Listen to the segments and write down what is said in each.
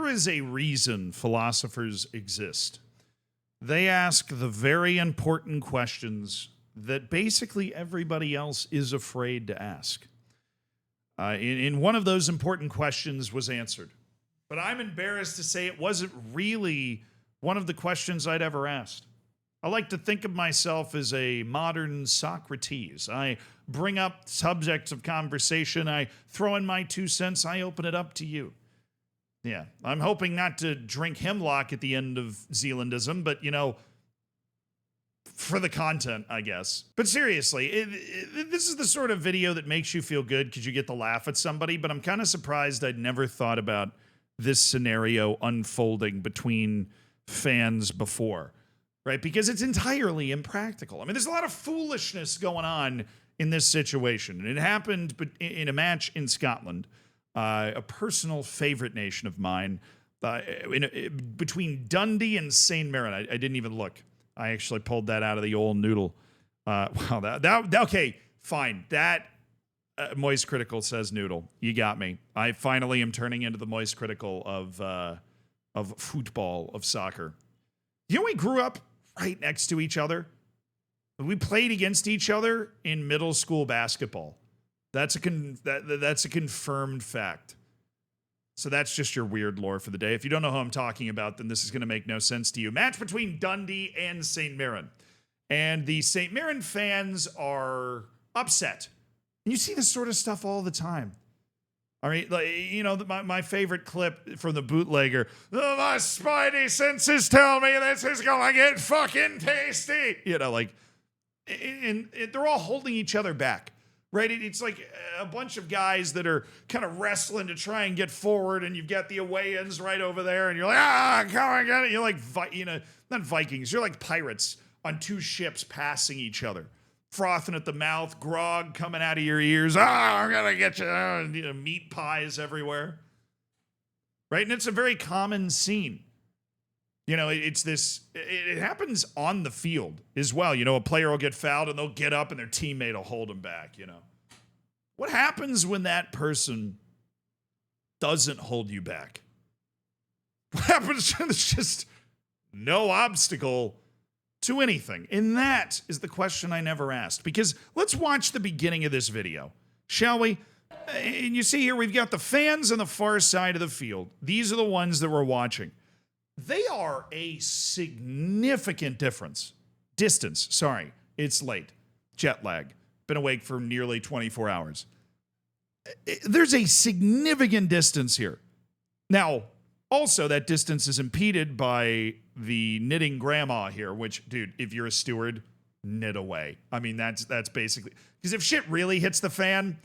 is a reason philosophers exist. They ask the very important questions that basically everybody else is afraid to ask. In one of those important questions was answered. But I'm embarrassed to say it wasn't really one of the questions I'd ever asked. I like to think of myself as a modern Socrates. I bring up subjects of conversation, I throw in my 2 cents, I open it up to you. Yeah, I'm hoping not to drink hemlock at the end of Zealandism, but, you know, for the content, I guess. But seriously, this is the sort of video that makes you feel good because you get to laugh at somebody, but I'm kind of surprised I'd never thought about this scenario unfolding between fans before, right? Because it's entirely impractical. I mean, there's a lot of foolishness going on in this situation, and it happened in a match in Scotland. A personal favorite nation of mine, between Dundee and St. Mirren. I didn't even look. I actually pulled that out of the old noodle. Wow, okay, fine. That Moist Critical says noodle. You got me. I finally am turning into the Moist Critical of football, of soccer. You know, we grew up right next to each other. We played against each other in middle school basketball. That's a confirmed fact. So that's just your weird lore for the day. If you don't know who I'm talking about, then this is going to make no sense to you. Match between Dundee and St. Mirren. And the St. Mirren fans are upset. And you see this sort of stuff all the time. All right, like, you know, my favorite clip from the bootlegger. Oh, my spidey senses tell me this is going to get fucking tasty. You know, like, and they're all holding each other back. Right? It's like a bunch of guys that are kind of wrestling to try and get forward, and you've got the away-ins right over there, and you're like, come on, get it. You're like, you know, not Vikings. You're like pirates on 2 ships passing each other, frothing at the mouth, grog coming out of your ears. I'm going to get you. You know, meat pies everywhere. Right? And it's a very common scene. You know, it's this, it happens on the field as well. You know, a player will get fouled and they'll get up and their teammate will hold them back, you know. What happens when that person doesn't hold you back? What happens when there's just no obstacle to anything? And that is the question I never asked. Because let's watch the beginning of this video, shall we? And you see here, we've got the fans on the far side of the field. These are the ones that we're watching. They are a significant distance. Sorry, it's late. Jet lag. Been awake for nearly 24 hours. There's a significant distance here. Now, also that distance is impeded by the knitting grandma here, which, dude, if you're a steward, knit away. I mean, that's basically, because if shit really hits the fan,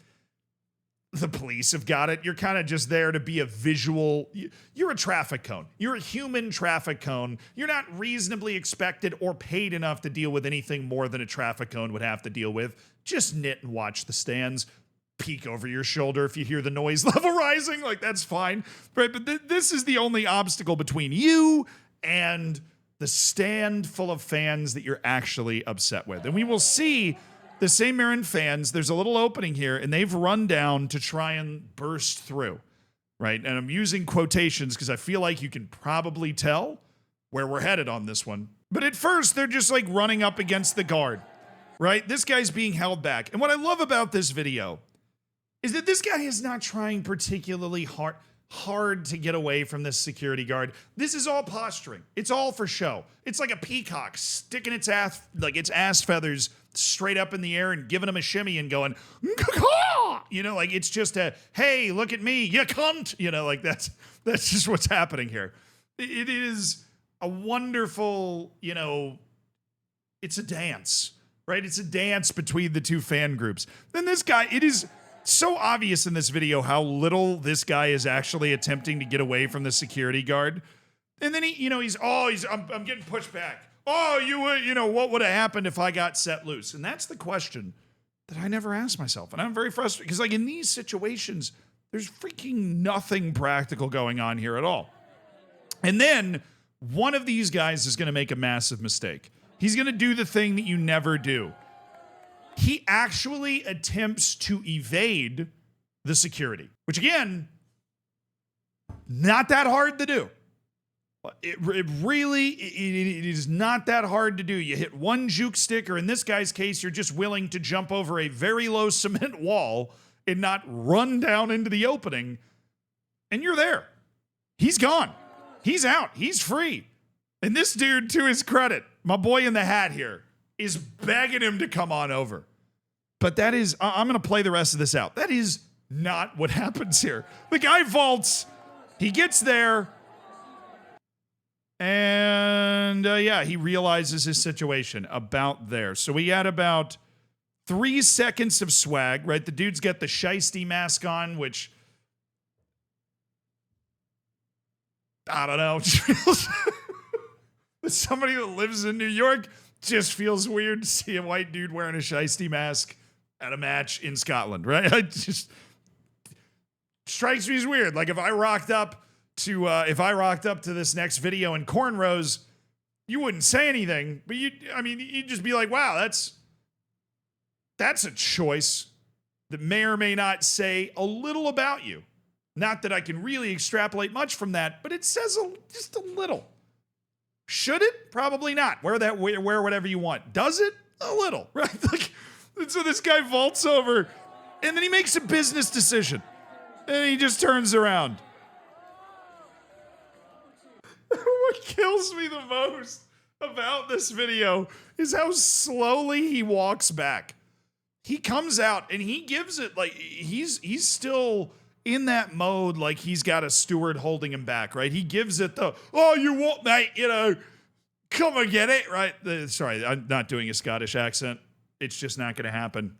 the police have got it. You're kind of just there to be a visual. You're a traffic cone. You're a human traffic cone. You're not reasonably expected or paid enough to deal with anything more than a traffic cone would have to deal with. Just knit and watch the stands. Peek over your shoulder if you hear the noise level rising. Like, that's fine. Right? But this is the only obstacle between you and the stand full of fans that you're actually upset with. And we will see the St. Mirren fans, there's a little opening here, and they've run down to try and burst through, right? And I'm using quotations because I feel like you can probably tell where we're headed on this one. But at first, they're just like running up against the guard, right? This guy's being held back. And what I love about this video is that this guy is not trying particularly hard to get away from this security guard. This is all posturing. It's all for show. It's like a peacock sticking its ass feathers straight up in the air and giving him a shimmy and going, you know, like it's just a, hey, look at me, you cunt. You know, like that's just what's happening here. It is a wonderful, you know, it's a dance, right? It's a dance between the two fan groups. Then this guy, it is so obvious in this video how little this guy is actually attempting to get away from the security guard. And then I'm getting pushed back. Oh, you know, what would have happened if I got set loose? And that's the question that I never asked myself. And I'm very frustrated because, like, in these situations, there's freaking nothing practical going on here at all. And then one of these guys is going to make a massive mistake. He's going to do the thing that you never do. He actually attempts to evade the security, which, again, Not that hard to do. It is not that hard to do. You hit one juke stick, or in this guy's case, you're just willing to jump over a very low cement wall and not run down into the opening, and you're there. He's gone. He's out. He's free. And this dude, to his credit, my boy in the hat here, is begging him to come on over. But that is, I'm going to play the rest of this out. That is not what happens here. The guy vaults. He gets there. And yeah, he realizes his situation about there. So we had about 3 seconds of swag, right? The dude's got the shiesty mask on, which, I don't know. As somebody that lives in New York, just feels weird to see a white dude wearing a shiesty mask at a match in Scotland, right? It just strikes me as weird. Like if I rocked up to this next video in cornrows, you wouldn't say anything, but you'd just be like, wow, that's a choice that may or may not say a little about you. Not that I can really extrapolate much from that, but it says just a little. Should it? Probably not. Wear whatever you want. Does it? A little, right? Like, so this guy vaults over, and then he makes a business decision, and he just turns around. What kills me the most about this video is how slowly he walks back. He comes out and he gives it like he's still in that mode, like he's got a steward holding him back, right? He gives it the, oh, you want, mate, come and get it, right? Sorry, I'm not doing a Scottish accent. It's just not going to happen.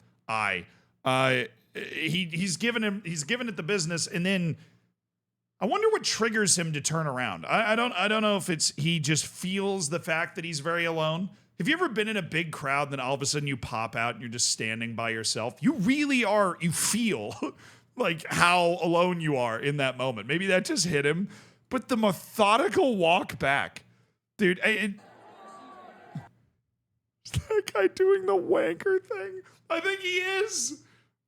He's given it the business, and then I wonder what triggers him to turn around. I don't know if it's he just feels the fact that he's very alone. Have you ever been in a big crowd and then all of a sudden you pop out and you're just standing by yourself? You really are, you feel like how alone you are in that moment. Maybe that just hit him, but the methodical walk back, dude. Is that guy doing the wanker thing? I think he is.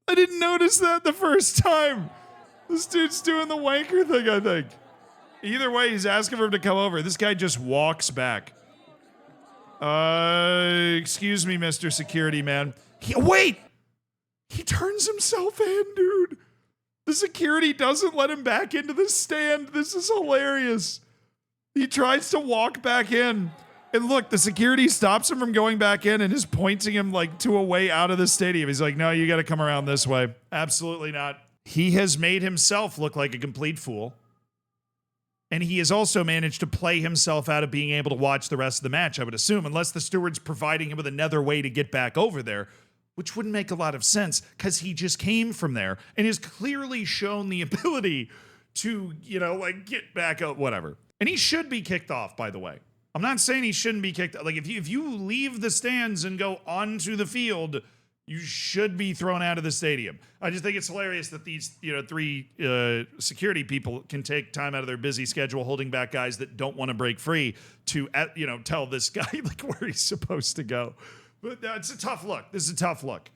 I didn't notice that the first time. This dude's doing the wanker thing, I think. Either way, he's asking for him to come over. This guy just walks back. Excuse me, Mr. Security Man. Wait! He turns himself in, dude. The security doesn't let him back into the stand. This is hilarious. He tries to walk back in. And look, the security stops him from going back in and is pointing him like to a way out of the stadium. He's like, no, you got to come around this way. Absolutely not. He has made himself look like a complete fool. And he has also managed to play himself out of being able to watch the rest of the match, I would assume, unless the steward's providing him with another way to get back over there, which wouldn't make a lot of sense because he just came from there and has clearly shown the ability to, get back up, whatever. And he should be kicked off, by the way. I'm not saying he shouldn't be kicked off. Like, if you leave the stands and go onto the field, you should be thrown out of the stadium. I just think it's hilarious that these, 3 security people can take time out of their busy schedule holding back guys that don't want to break free to, tell this guy like where he's supposed to go. But it's a tough look. This is a tough look.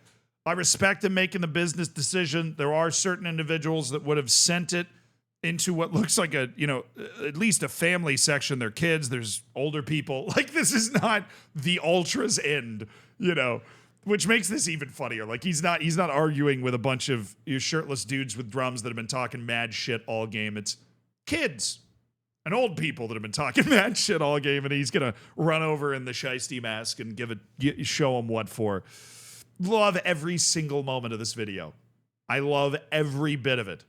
I respect him making the business decision. There are certain individuals that would have sent it into what looks like at least a family section. Their kids, there's older people. Like, this is not the ultras end, which makes this even funnier. Like, he's not arguing with a bunch of shirtless dudes with drums that have been talking mad shit all game. It's kids and old people that have been talking mad shit all game, and he's gonna run over in the shiesty mask and show him what for. Love every single moment of this video. I love every bit of it.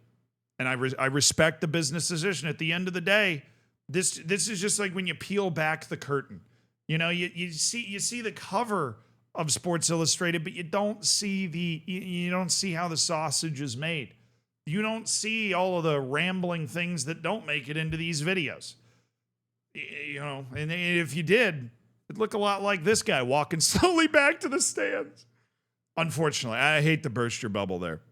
And I respect the business decision. At the end of the day, this is just like when you peel back the curtain. You see the cover of Sports Illustrated, but you don't see you don't see how the sausage is made. You don't see all of the rambling things that don't make it into these videos. And if you did, it'd look a lot like this guy walking slowly back to the stands. Unfortunately, I hate to burst your bubble there.